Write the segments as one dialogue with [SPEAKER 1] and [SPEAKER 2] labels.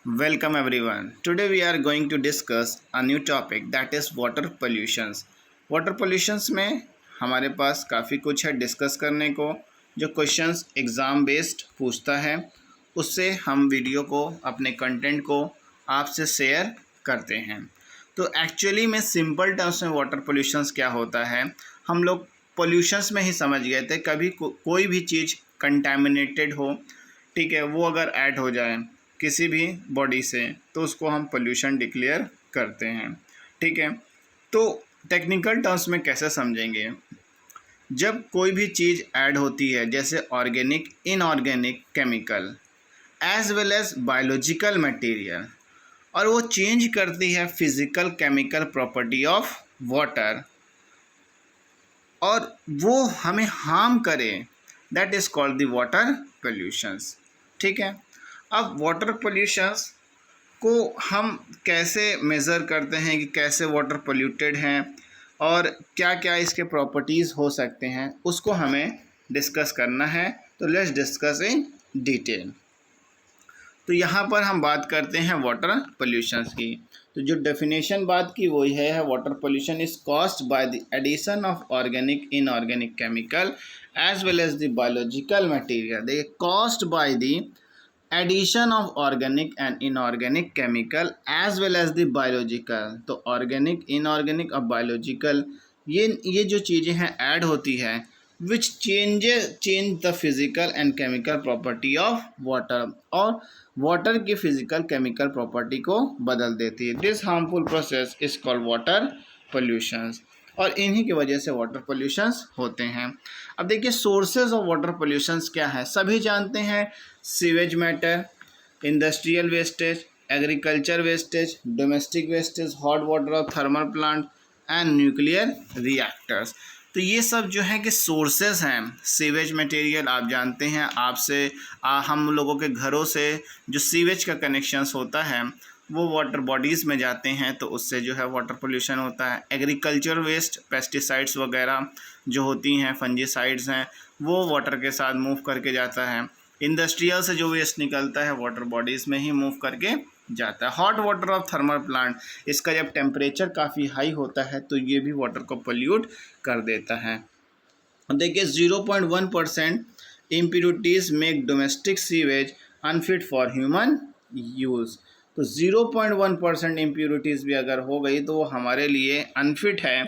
[SPEAKER 1] Welcome everyone. Today we are going to discuss a new topic that is water pollutions. Water pollutions में हमारे पास काफ़ी कुछ है discuss करने को। जो क्वेश्चंस एग्ज़ाम बेस्ड पूछता है उससे हम वीडियो को अपने कंटेंट को आपसे शेयर करते हैं। तो एक्चुअली में सिंपल टर्म्स में वाटर पोल्यूशंस क्या होता है हम लोग पोल्यूशंस में ही समझ गए थे। कभी कोई भी चीज़ कंटामिनेटेड हो, ठीक है, वो अगर ऐड हो जाए किसी भी बॉडी से तो उसको हम पोल्यूशन डिक्लेयर करते हैं। ठीक है, तो टेक्निकल टर्म्स में कैसे समझेंगे? जब कोई भी चीज़ ऐड होती है जैसे organic, inorganic, chemical as well as biological material, और वो चेंज करती है physical chemical property of water और वो हमें हार्म करे, that is called the water pollutions. ठीक है, अब वाटर पोल्यूशंस को हम कैसे मेज़र करते हैं कि कैसे वाटर पोल्यूटेड हैं और क्या क्या इसके प्रॉपर्टीज़ हो सकते हैं, उसको हमें डिस्कस करना है। तो लेट्स डिस्कस इन डिटेल। तो यहाँ पर हम बात करते हैं वाटर पोल्यूशंस की। तो जो डेफिनेशन बात की वही है water pollution is caused by the addition of organic, inorganic chemical as well as the biological material. देखिए, caused by the addition of organic and inorganic chemical as well as the biological. तो organic, inorganic और biological ये जो चीज़ें हैं add होती है which change the physical and chemical property of water, और वाटर की फिजिकल केमिकल प्रॉपर्टी को बदल देती है। This harmful process is called water pollutions, और इन्हीं की वजह से वाटर पोल्यूशंस होते हैं। अब देखिए, सोर्सेज ऑफ वाटर पोल्यूशंस क्या है, सभी जानते हैं। Sewage matter, industrial wastage, agriculture wastage, domestic wastage, hot water of thermal plant and nuclear reactors. तो ये सब जो है कि सोर्सेज हैं। सीवेज मटेरियल आप जानते हैं, आपसे हम लोगों के घरों से जो सीवेज का कनेक्शंस होता है वो वाटर बॉडीज़ में जाते हैं, तो उससे जो है वाटर पोल्यूशन होता है। एग्रीकल्चर वेस्ट, पेस्टिसाइड्स वगैरह जो होती हैं, फंजीसाइड्स हैं, वो वाटर के साथ मूव करके जाता है। इंडस्ट्रियल से जो वेस्ट निकलता है वाटर बॉडीज़ में ही मूव करके जाता है। Hot water of thermal plant, इसका जब टेम्परेचर काफ़ी हाई होता है तो ये भी वाटर को पोल्यूट कर देता है। देखिए, 0.1% impurities make domestic sewage unfit for human use. तो 0.1% इम्प्योरिटीज़ भी अगर हो गई तो वो हमारे लिए अनफिट है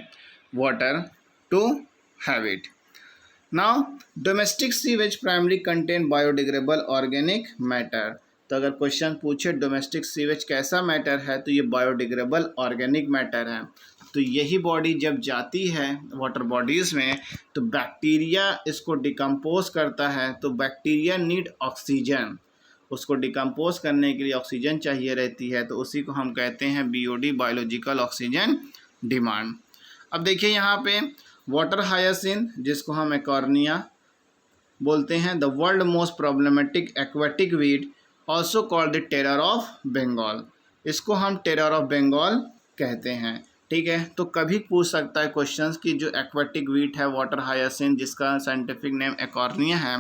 [SPEAKER 1] water to have it. Now domestic sewage primary contain biodegradable organic matter. तो अगर क्वेश्चन पूछे डोमेस्टिक सीवेज कैसा मैटर है तो ये बायोडिग्रेडेबल ऑर्गेनिक मैटर है। तो यही बॉडी जब जाती है वाटर बॉडीज़ में तो बैक्टीरिया इसको डिकम्पोज करता है। तो बैक्टीरिया नीड ऑक्सीजन, उसको डिकम्पोज करने के लिए ऑक्सीजन चाहिए रहती है, तो उसी को हम कहते हैं बीओडी, बायोलॉजिकल ऑक्सीजन डिमांड। अब देखिए यहाँ पे वाटर हायासिन, जिसको हम एकॉर्निया बोलते हैं, the world most problematic aquatic weed, also called the terror of Bengal. इसको हम टेरर ऑफ बंगाल कहते हैं। ठीक है, तो कभी पूछ सकता है क्वेश्चंस कि जो एक्वेटिक वीट है वाटर हायासिन, जिसका साइंटिफिक नेम एकॉर्निया है,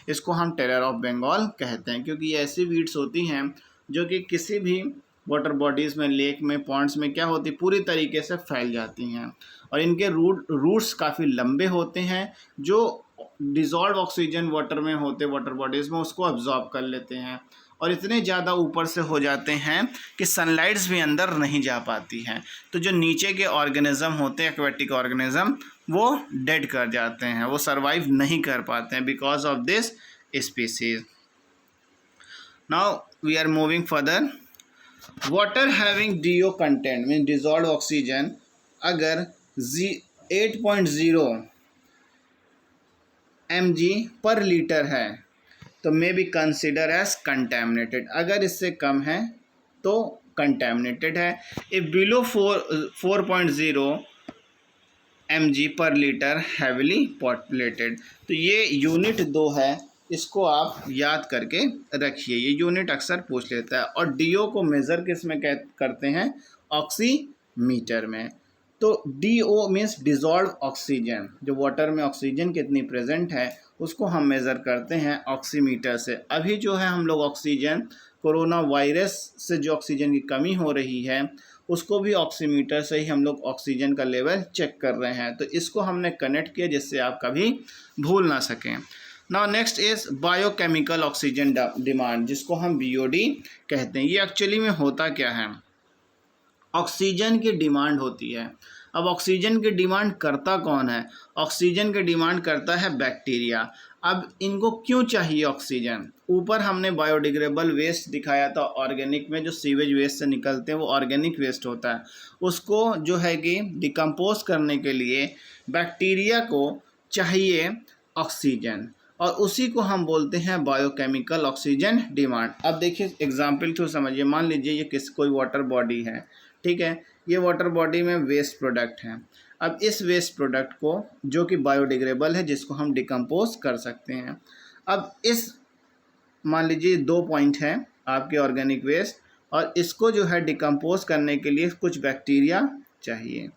[SPEAKER 1] इसको हम टेरर ऑफ बंगाल कहते हैं क्योंकि ये ऐसी वीड्स होती हैं जो कि किसी भी वाटर बॉडीज़ में, लेक में, पॉन्ड्स में क्या होती, पूरी तरीके से फैल जाती हैं, और इनके रूट्स काफ़ी लंबे होते हैं जो डिज़ोल्व ऑक्सीजन वाटर में होते, वाटर बॉडीज़ में, उसको अब्जॉर्ब कर लेते हैं, और इतने ज़्यादा ऊपर से हो जाते हैं कि सनलाइट्स भी अंदर नहीं जा पाती हैं। तो जो नीचे के ऑर्गेनिज्म होते हैं, एक्वेटिक ऑर्गेनिज्म, वो डेड कर जाते हैं, वो सर्वाइव नहीं कर पाते हैं because of this species. Now we are moving further. Water having DO content mean dissolve oxygen अगर 8.0 mg पर लीटर है तो may be consider as contaminated. अगर इससे कम है तो कंटेमिनेटेड है। इफ बिलो 4.0 mg पर लीटर हैविली पॉपुलेटेड। तो ये यूनिट 2 है, इसको आप याद करके रखिए, ये यूनिट अक्सर पूछ लेता है। और DO को मेज़र किस में करते हैं? ऑक्सीमीटर में। तो DO मीन्स डिज़ोल्व ऑक्सीजन, जो वाटर में ऑक्सीजन कितनी प्रेजेंट है उसको हम मेज़र करते हैं ऑक्सीमीटर से। अभी जो है हम लोग ऑक्सीजन कोरोना वायरस से जो ऑक्सीजन की कमी हो रही है उसको भी ऑक्सीमीटर से ही हम लोग ऑक्सीजन का लेवल चेक कर रहे हैं। तो इसको हमने कनेक्ट किया जिससे आप कभी भूल ना सकें। Now next is biochemical oxygen demand, जिसको हम BOD कहते हैं। ये एक्चुअली में होता क्या है, ऑक्सीजन की डिमांड होती है। अब ऑक्सीजन की डिमांड करता कौन है, ऑक्सीजन की डिमांड करता है बैक्टीरिया। अब इनको क्यों चाहिए ऑक्सीजन, ऊपर हमने बायोडिग्रेडेबल वेस्ट दिखाया था, ऑर्गेनिक में जो सीवेज वेस्ट से निकलते हैं वो ऑर्गेनिक वेस्ट होता है, उसको जो है कि डिकम्पोज करने के लिए बैक्टीरिया को चाहिए ऑक्सीजन, और उसी को हम बोलते हैं बायोकेमिकल ऑक्सीजन डिमांड। अब देखिए एग्जाम्पल थ्रू समझिए, मान लीजिए ये कोई वाटर बॉडी है, ठीक है, ये वाटर बॉडी में वेस्ट प्रोडक्ट है। अब इस वेस्ट प्रोडक्ट को जो कि बायोडिग्रेडेबल है, जिसको हम डिकम्पोज कर सकते हैं, अब इस मान लीजिए 2 पॉइंट हैं आपके ऑर्गेनिक वेस्ट, और इसको जो है डिकम्पोज करने के लिए कुछ बैक्टीरिया चाहिए।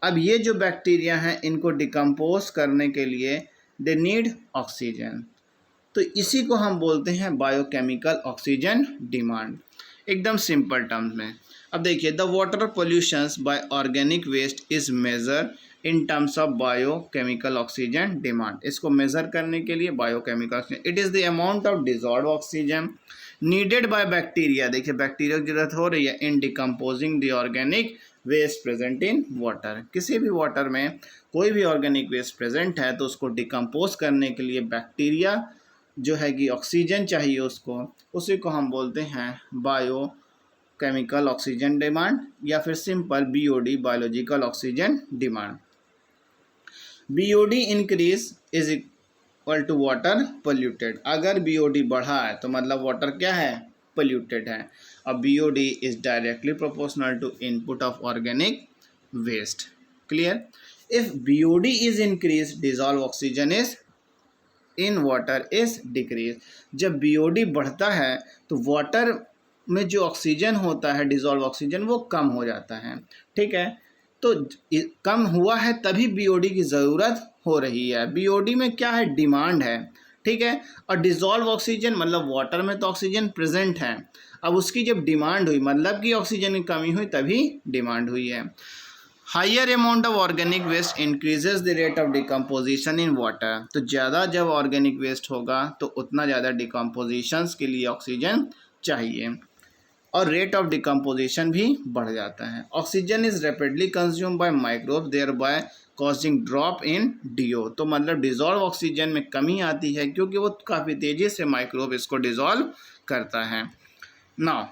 [SPEAKER 1] अब ये जो बैक्टीरिया हैं इनको डिकम्पोज करने के लिए दे नीड ऑक्सीजन, तो इसी को हम बोलते हैं बायोकेमिकल ऑक्सीजन डिमांड, एकदम सिंपल टर्म्स में। अब देखिए, the water pollutions by organic waste is measure in terms of biochemical oxygen demand. इसको मेजर करने के लिए biochemical oxygen, it is the amount of dissolve oxygen needed by bacteria, देखिए bacteria की जरूरत हो रही है in decomposing the organic waste present in water. किसी भी वाटर में कोई भी ऑर्गेनिक वेस्ट प्रेजेंट है तो उसको डिकम्पोज करने के लिए बैक्टीरिया जो है कि ऑक्सीजन चाहिए उसको, उसी को हम बोलते हैं बायो केमिकल ऑक्सीजन डिमांड, या फिर simple BOD biological oxygen demand. BOD increase is equal to water polluted, अगर BOD बढ़ा है तो मतलब वाटर क्या है, पोल्यूटेड है। अब BOD is directly proportional to input of organic waste, clear. If BOD is increase dissolve oxygen is in water is decrease, जब BOD बढ़ता है तो वाटर में जो ऑक्सीजन होता है डिजॉल्व ऑक्सीजन वो कम हो जाता है, ठीक है। तो कम हुआ है तभी BOD की ज़रूरत हो रही है। BOD में क्या है, डिमांड है, ठीक है, और डिजॉल्व ऑक्सीजन मतलब वाटर में तो ऑक्सीजन प्रेजेंट है, अब उसकी जब डिमांड हुई मतलब कि ऑक्सीजन की कमी हुई तभी डिमांड हुई है। Higher amount of organic waste increases the rate of decomposition in water, तो ज़्यादा जब ऑर्गेनिक वेस्ट होगा तो उतना ज़्यादा डिकम्पोजिशंस के लिए ऑक्सीजन चाहिए, और रेट ऑफ डिकम्पोजिशन भी बढ़ जाता है। Oxygen is rapidly consume by microbes thereby causing drop in DO, तो मतलब डिजॉल्व ऑक्सीजन में कमी आती है क्योंकि वो काफ़ी तेज़ी से माइक्रोब इसको डिजॉल्व करता है। नाउ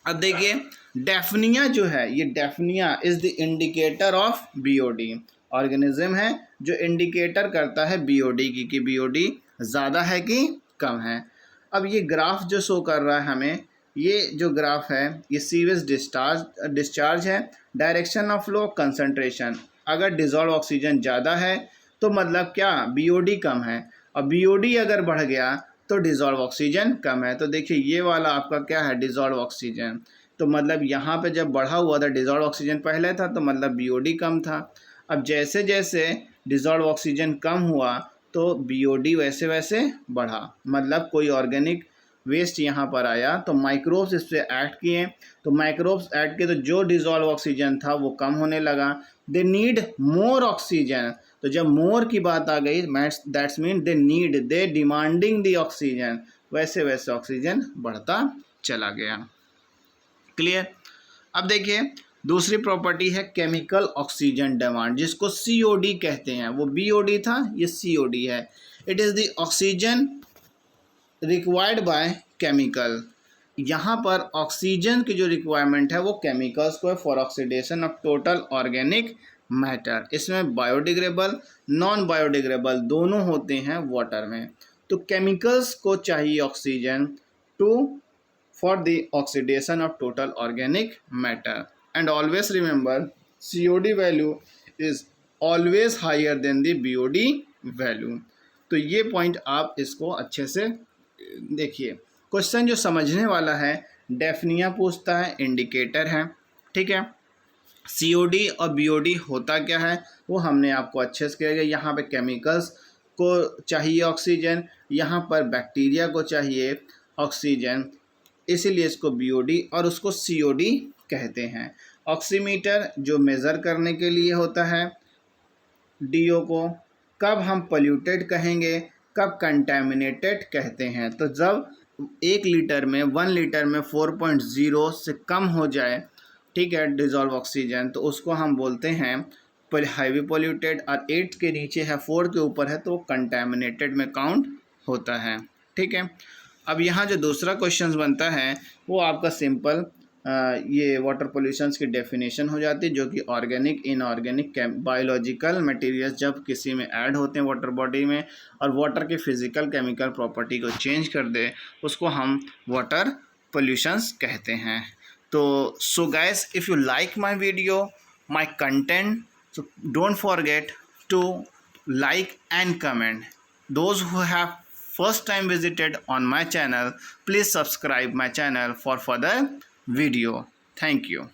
[SPEAKER 1] अब देखिए, डेफनिया जो है, ये Daphnia is the indicator of BOD, organism है जो इंडिकेटर करता है BOD की कि BOD ज़्यादा है कि कम है। अब ये ग्राफ जो शो कर रहा है हमें, ये जो ग्राफ है ये सीवेज डिस्चार्ज है, डायरेक्शन ऑफ फ्लो, कंसंट्रेशन। अगर डिजॉल्व ऑक्सीजन ज़्यादा है तो मतलब क्या, BOD कम है, और BOD अगर बढ़ गया तो डिजॉल्व ऑक्सीजन कम है। तो देखिए ये वाला आपका क्या है, डिजॉल्व ऑक्सीजन, तो मतलब यहाँ पे जब बढ़ा हुआ था डिजॉल्व ऑक्सीजन पहले था तो मतलब BOD कम था। अब जैसे जैसे डिजॉल्व ऑक्सीजन कम हुआ तो BOD वैसे वैसे बढ़ा, मतलब कोई ऑर्गेनिक वेस्ट यहाँ पर आया तो माइक्रोब्स इस पर ऐड किए, तो माइक्रोब्स ऐड किए तो जो डिजॉल्व ऑक्सीजन था वो कम होने लगा, दे नीड मोर ऑक्सीजन, तो जब मोर की बात आ गई that's mean they demanding the oxygen, वैसे वैसे ऑक्सीजन बढ़ता चला गया, क्लियर। अब देखिए दूसरी प्रॉपर्टी है केमिकल ऑक्सीजन डिमांड, जिसको COD कहते हैं, वो BOD था, ये COD है। It is the oxygen required by chemical, यहाँ पर ऑक्सीजन की जो रिक्वायरमेंट है वो केमिकल्स को है for oxidation of total organic matter. इसमें बायोडिग्रेडेबल नॉन बायोडिग्रेडेबल दोनों होते हैं वाटर में, तो केमिकल्स को चाहिए oxygen to for the oxidation of total organic matter. And always remember COD value is always higher than the BOD value. तो ये पॉइंट आप इसको अच्छे से देखिए। क्वेश्चन जो समझने वाला है, डेफनिया पूछता है, इंडिकेटर है, ठीक है। COD और BOD होता क्या है वो हमने आपको अच्छे से किया गया। यहाँ पे केमिकल्स को चाहिए ऑक्सीजन, यहाँ पर बैक्टीरिया को चाहिए ऑक्सीजन, इसीलिए इसको BOD और उसको COD कहते हैं। ऑक्सीमीटर जो मेज़र करने के लिए होता है DO को, कब हम पोल्यूटेड कहेंगे, कब कंटेमिनेटेड कहते हैं। तो जब 1 लीटर में 1 लीटर में 4.0 से कम हो जाए, ठीक है, डिज़ोल्व ऑक्सीजन, तो उसको हम बोलते हैं हाईवी पोल्यूटेड, और 8 के नीचे है 4 के ऊपर है तो कंटेमिनेटेड में काउंट होता है। ठीक है, अब यहाँ जो दूसरा क्वेश्चन बनता है वो आपका सिंपल ये वाटर पोल्यूशंस की डेफिनेशन हो जाती है, जो कि ऑर्गेनिक, इनऑर्गेनिक, बायोलॉजिकल मटेरियल्स जब किसी में ऐड होते हैं वाटर बॉडी में और वाटर के फिजिकल केमिकल प्रॉपर्टी को चेंज कर दे, उसको हम वाटर पोल्यूशंस कहते हैं। तो so guys, if you like my video, my content, so don't forget to like and comment. Those who have first time visited on my channel, please subscribe my channel for further video. Thank you.